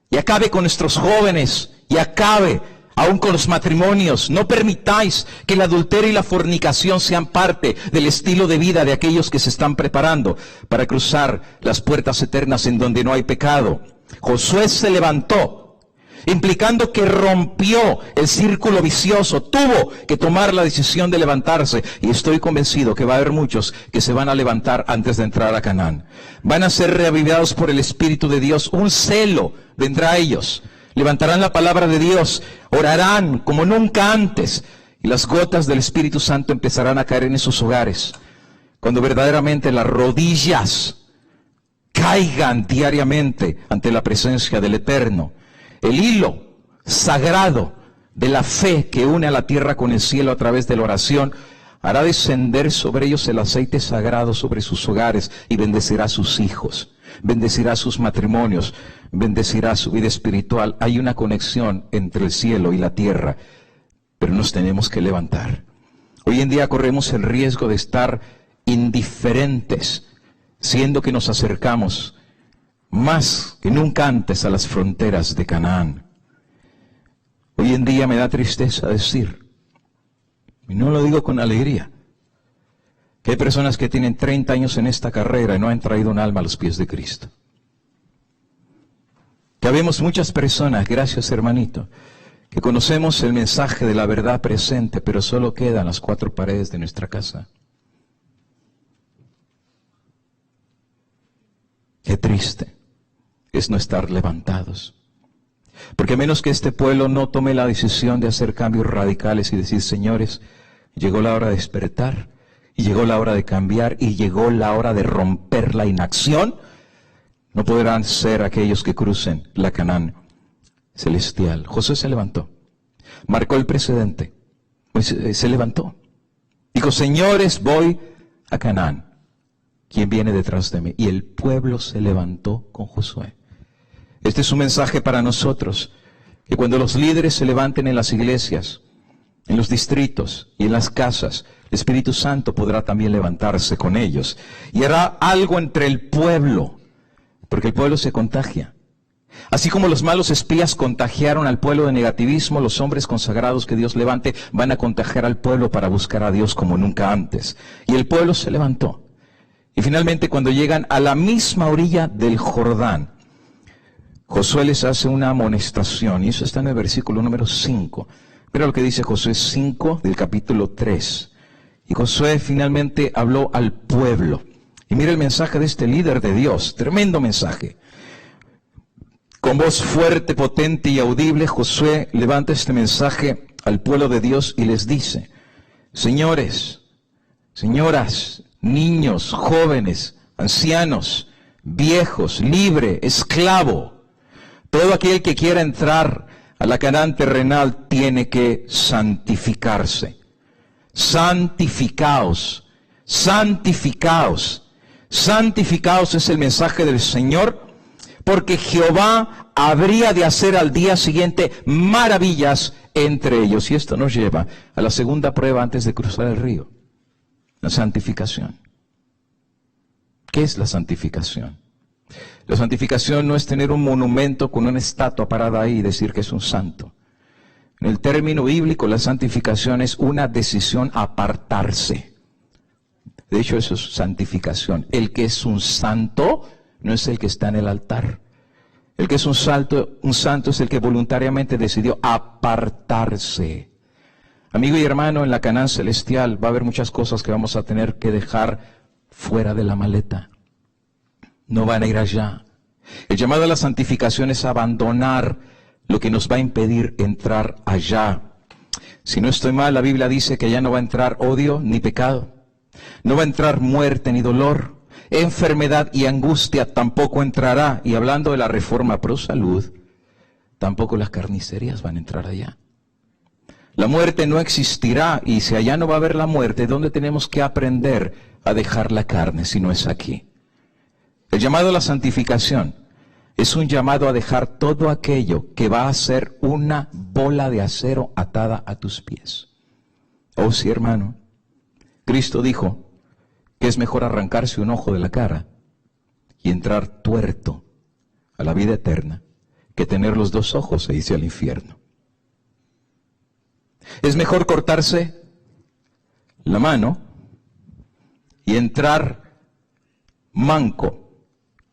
y acabe con nuestros jóvenes y acabe aún con los matrimonios. No permitáis que el adulterio y la fornicación sean parte del estilo de vida de aquellos que se están preparando para cruzar las puertas eternas en donde no hay pecado. Josué se levantó, implicando que rompió el círculo vicioso, tuvo que tomar la decisión de levantarse, y estoy convencido que va a haber muchos que se van a levantar antes de entrar a Canaán. Van a ser reavivados por el Espíritu de Dios, un celo vendrá a ellos, levantarán la palabra de Dios, orarán como nunca antes, y las gotas del Espíritu Santo empezarán a caer en esos hogares, cuando verdaderamente las rodillas caigan diariamente ante la presencia del Eterno. El hilo sagrado de la fe que une a la tierra con el cielo a través de la oración hará descender sobre ellos el aceite sagrado sobre sus hogares y bendecirá a sus hijos. bendecirá sus matrimonios, bendecirá su vida espiritual. Hay una conexión entre el cielo y la tierra, pero nos tenemos que levantar. Hoy en día corremos el riesgo de estar indiferentes, siendo que nos acercamos más que nunca antes a las fronteras de Canaán. Hoy en día me da tristeza decir, y no lo digo con alegría, que hay personas que tienen 30 años en esta carrera y no han traído un alma a los pies de Cristo. Que habemos muchas personas, gracias hermanito, que conocemos el mensaje de la verdad presente, pero solo quedan las 4 paredes de nuestra casa. Qué triste es no estar levantados. Porque a menos que este pueblo no tome la decisión de hacer cambios radicales y decir, señores, llegó la hora de despertar, y llegó la hora de cambiar, y llegó la hora de romper la inacción, no podrán ser aquellos que crucen la Canaán celestial. Josué se levantó, marcó el precedente, se levantó, dijo, señores, voy a Canaán. ¿Quién viene detrás de mí? Y el pueblo se levantó con Josué. Este es un mensaje para nosotros, que cuando los líderes se levanten en las iglesias, en los distritos y en las casas, el Espíritu Santo podrá también levantarse con ellos. Y hará algo entre el pueblo, porque el pueblo se contagia. Así como los malos espías contagiaron al pueblo de negativismo, los hombres consagrados que Dios levante van a contagiar al pueblo para buscar a Dios como nunca antes. Y el pueblo se levantó. Y finalmente, cuando llegan a la misma orilla del Jordán, Josué les hace una amonestación, y eso está en el versículo número 5. Mira lo que dice Josué 5 del capítulo 3. Y Josué finalmente habló al pueblo. Y mira el mensaje de este líder de Dios, tremendo mensaje. Con voz fuerte, potente y audible, Josué levanta este mensaje al pueblo de Dios y les dice, señores, señoras, niños, jóvenes, ancianos, viejos, libre, esclavo, todo aquel que quiera entrar a la Canaán terrenal tiene que santificarse. Santificaos, santificaos, santificaos es el mensaje del Señor, porque Jehová habría de hacer al día siguiente maravillas entre ellos. Y esto nos lleva a la segunda prueba antes de cruzar el río. La santificación. ¿Qué es la santificación? La santificación no es tener un monumento con una estatua parada ahí y decir que es un santo. En el término bíblico, la santificación es una decisión a apartarse. De hecho, eso es santificación. El que es un santo no es el que está en el altar. El que es un santo es el que voluntariamente decidió apartarse. Amigo y hermano, en la Canaán celestial va a haber muchas cosas que vamos a tener que dejar fuera de la maleta. No van a ir allá. El llamado a la santificación es abandonar lo que nos va a impedir entrar allá. Si no estoy mal, la Biblia dice que allá no va a entrar odio ni pecado. No va a entrar muerte ni dolor. Enfermedad y angustia tampoco entrará. Y hablando de la reforma pro salud, tampoco las carnicerías van a entrar allá. La muerte no existirá, y si allá no va a haber la muerte, ¿dónde tenemos que aprender a dejar la carne si no es aquí? El llamado a la santificación es un llamado a dejar todo aquello que va a ser una bola de acero atada a tus pies. Oh sí, hermano, Cristo dijo que es mejor arrancarse un ojo de la cara y entrar tuerto a la vida eterna que tener los 2 ojos e irse al infierno. Es mejor cortarse la mano y entrar manco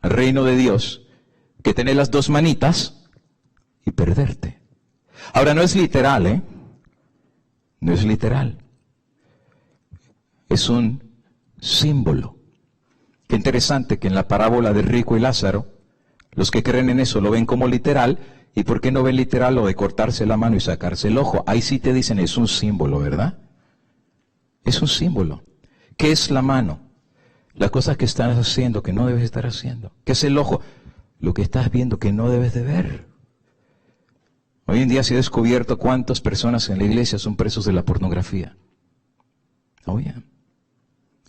al reino de Dios que tener las 2 manitas y perderte. Ahora, no es literal, ¿eh? No es literal. Es un símbolo. Qué interesante que en la parábola de rico y Lázaro, los que creen en eso lo ven como literal. ¿Y por qué no ven literal lo de cortarse la mano y sacarse el ojo? Ahí sí te dicen, es un símbolo, ¿verdad? Es un símbolo. ¿Qué es la mano? Las cosas que estás haciendo que no debes estar haciendo. ¿Qué es el ojo? Lo que estás viendo que no debes de ver. Hoy en día se ha descubierto cuántas personas en la iglesia son presos de la pornografía. Oye,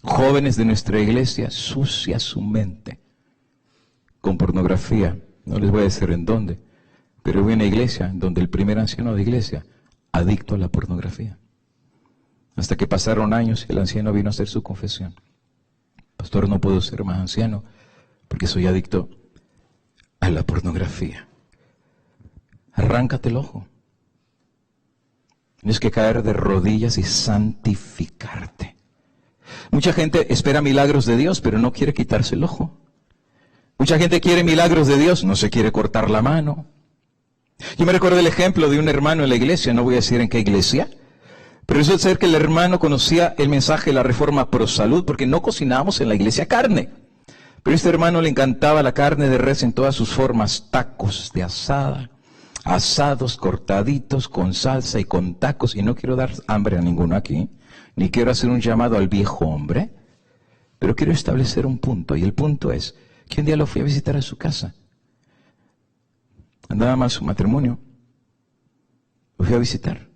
jóvenes de nuestra iglesia, sucia su mente con pornografía. No les voy a decir en dónde, pero hubo una iglesia donde el primer anciano de iglesia, adicto a la pornografía. Hasta que pasaron años y el anciano vino a hacer su confesión. Pastor, no puedo ser más anciano porque soy adicto a la pornografía. Arráncate el ojo. Tienes que caer de rodillas y santificarte. Mucha gente espera milagros de Dios, pero no quiere quitarse el ojo. Mucha gente quiere milagros de Dios, no se quiere cortar la mano. Yo me recuerdo el ejemplo de un hermano en la iglesia, no voy a decir en qué iglesia, pero resulta ser que el hermano conocía el mensaje de la Reforma Pro Salud, porque no cocinábamos en la iglesia carne. Pero a este hermano le encantaba la carne de res en todas sus formas, tacos de asada, asados, cortaditos, con salsa y con tacos, y no quiero dar hambre a ninguno aquí, ni quiero hacer un llamado al viejo hombre, pero quiero establecer un punto, y el punto es que un día lo fui a visitar a su casa. Andaba mal su matrimonio, lo fui a visitar.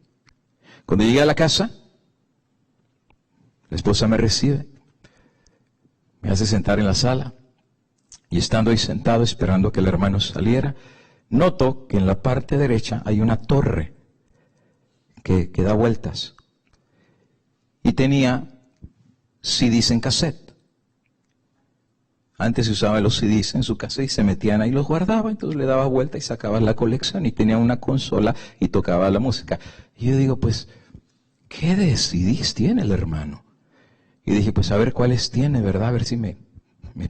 Cuando llegué a la casa, la esposa me recibe, me hace sentar en la sala, y estando ahí sentado esperando que el hermano saliera, noto que en la parte derecha hay una torre que da vueltas. Y tenía CDs en cassette. Antes se usaban los CDs en su casa y se metían ahí y los guardaba. Entonces le daba vuelta y sacaba la colección y tenía una consola y tocaba la música. Y yo digo, pues, ¿qué de CDs tiene el hermano? Y dije, pues a ver cuáles tiene, ¿verdad? A ver si me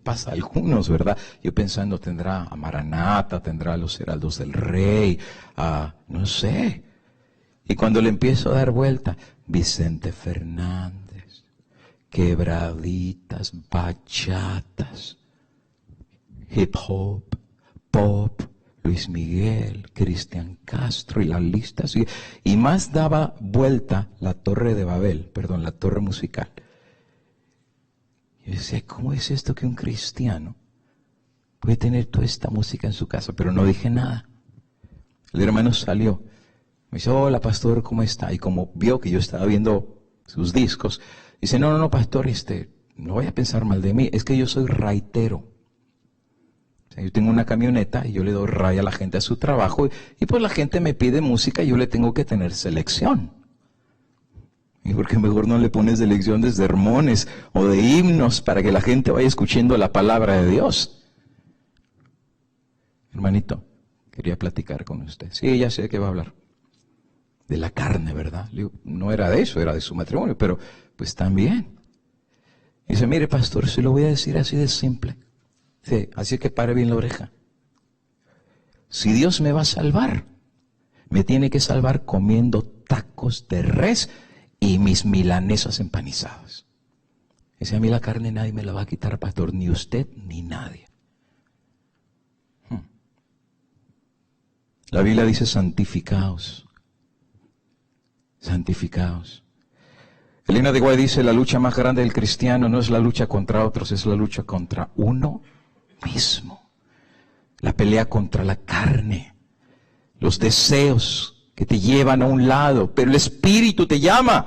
pasa algunos, ¿verdad? Yo pensando, tendrá a Maranata, tendrá a los Heraldos del Rey, no sé. Y cuando le empiezo a dar vuelta, Vicente Fernández, quebraditas, bachatas, hip hop, pop, Luis Miguel, Cristian Castro, y la lista sigue. Y más daba vuelta la torre de Babel, perdón, la torre musical. Yo decía, ¿cómo es esto que un cristiano puede tener toda esta música en su casa? Pero no dije nada. El hermano salió. Me dice, hola pastor, ¿cómo está? Y como vio que yo estaba viendo sus discos, dice, no, pastor, no vaya a pensar mal de mí, es que yo soy raitero. O sea, yo tengo una camioneta y yo le doy ray a la gente a su trabajo y pues la gente me pide música y yo le tengo que tener selección. Y porque mejor no le pones selección de sermones o de himnos para que la gente vaya escuchando la palabra de Dios. Hermanito, quería platicar con usted. Sí, ya sé de qué va a hablar. De la carne, ¿verdad? Le digo, no era de eso, era de su matrimonio, pero pues también. Y dice, mire pastor, se lo voy a decir así de simple. Sí, así que pare bien la oreja. Si Dios me va a salvar, me tiene que salvar comiendo tacos de res y mis milanesas empanizadas. Dice, a mí la carne nadie me la va a quitar, pastor, ni usted ni nadie. La Biblia dice santificaos. Santificaos. Elena de Guay dice, la lucha más grande del cristiano no es la lucha contra otros, es la lucha contra uno mismo. La pelea contra la carne, los deseos que te llevan a un lado, pero el Espíritu te llama,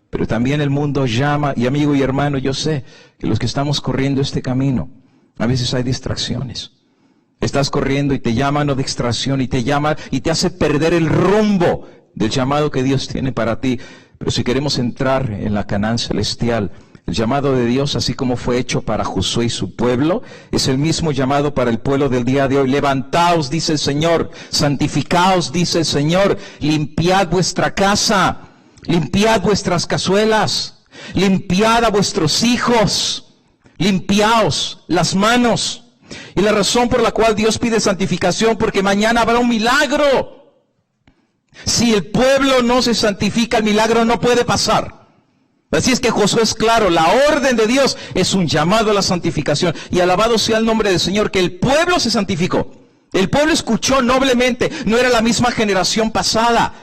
pero también el mundo llama. Y amigo y hermano, yo sé que los que estamos corriendo este camino, a veces hay distracciones. Estás corriendo y te llama una distracción y te llama y te hace perder el rumbo del llamado que Dios tiene para ti. Pero si queremos entrar en la Canaán celestial, el llamado de Dios, así como fue hecho para Josué y su pueblo, es el mismo llamado para el pueblo del día de hoy. Levantaos, dice el Señor, santificaos, dice el Señor, limpiad vuestra casa, limpiad vuestras cazuelas, limpiad a vuestros hijos, limpiaos las manos. Y la razón por la cual Dios pide santificación, porque mañana habrá un milagro. Si el pueblo no se santifica, el milagro no puede pasar. Así es que Josué es claro, la orden de Dios es un llamado a la santificación. Y alabado sea el nombre del Señor, que el pueblo se santificó. El pueblo escuchó noblemente, no era la misma generación pasada.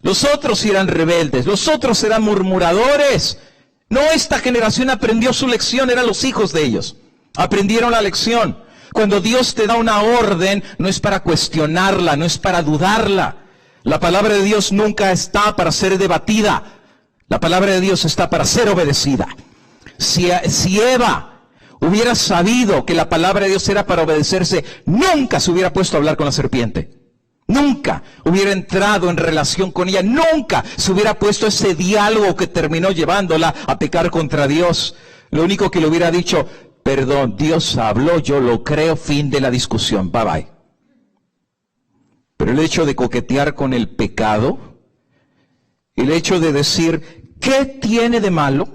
Los otros eran rebeldes, los otros eran murmuradores. No, esta generación aprendió su lección, eran los hijos de ellos. Aprendieron la lección. Cuando Dios te da una orden, no es para cuestionarla, no es para dudarla. La palabra de Dios nunca está para ser debatida. La palabra de Dios está para ser obedecida. Si Eva hubiera sabido que la palabra de Dios era para obedecerse, nunca se hubiera puesto a hablar con la serpiente. Nunca hubiera entrado en relación con ella, nunca se hubiera puesto ese diálogo que terminó llevándola a pecar contra Dios. Lo único que le hubiera dicho, perdón, Dios habló, yo lo creo, fin de la discusión, bye bye. Pero el hecho de coquetear con el pecado, el hecho de decir, ¿qué tiene de malo?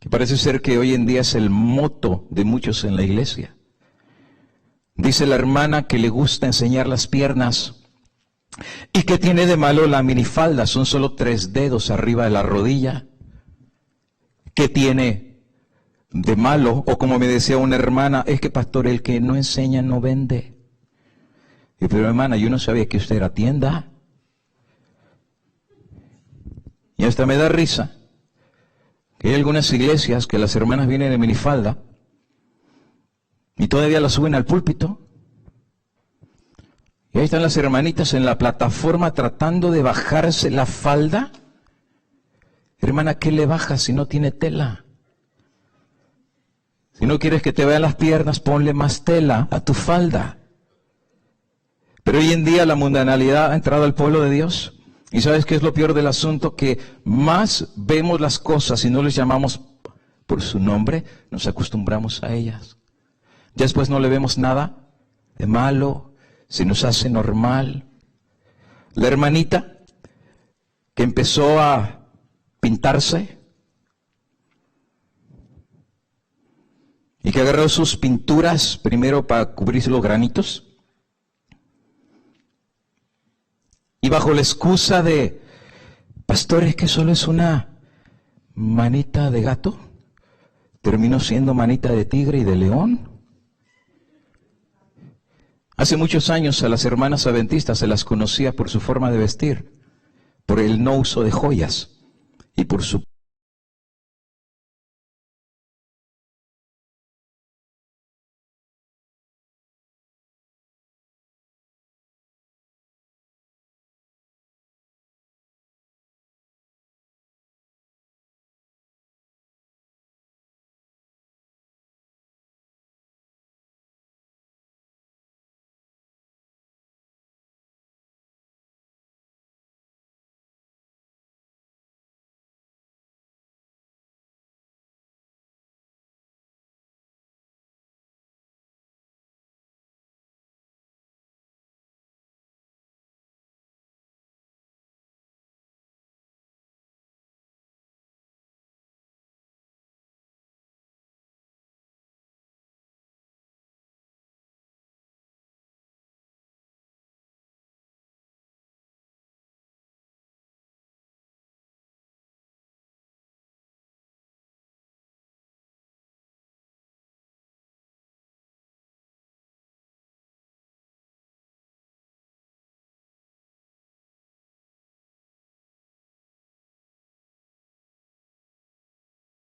Que parece ser que hoy en día es el moto de muchos en la iglesia. Dice la hermana que le gusta enseñar las piernas. ¿Y qué tiene de malo la minifalda? Son solo 3 dedos arriba de la rodilla. ¿Qué tiene de malo? O como me decía una hermana, es que pastor, el que no enseña no vende. Y pero hermana, yo no sabía que usted era tienda. Y hasta me da risa que hay algunas iglesias que las hermanas vienen de minifalda y todavía la suben al púlpito. Y ahí están las hermanitas en la plataforma tratando de bajarse la falda. Hermana, ¿qué le bajas si no tiene tela? Si no quieres que te vean las piernas, ponle más tela a tu falda. Pero hoy en día la mundanalidad ha entrado al pueblo de Dios. ¿Y sabes qué es lo peor del asunto? Que más vemos las cosas y no les llamamos por su nombre, nos acostumbramos a ellas. Ya después no le vemos nada de malo, se nos hace normal. La hermanita que empezó a pintarse y que agarró sus pinturas primero para cubrirse los granitos y bajo la excusa de, pastores, que solo es una manita de gato, terminó siendo manita de tigre y de león. Hace muchos años a las hermanas adventistas se las conocía por su forma de vestir, por el no uso de joyas y por su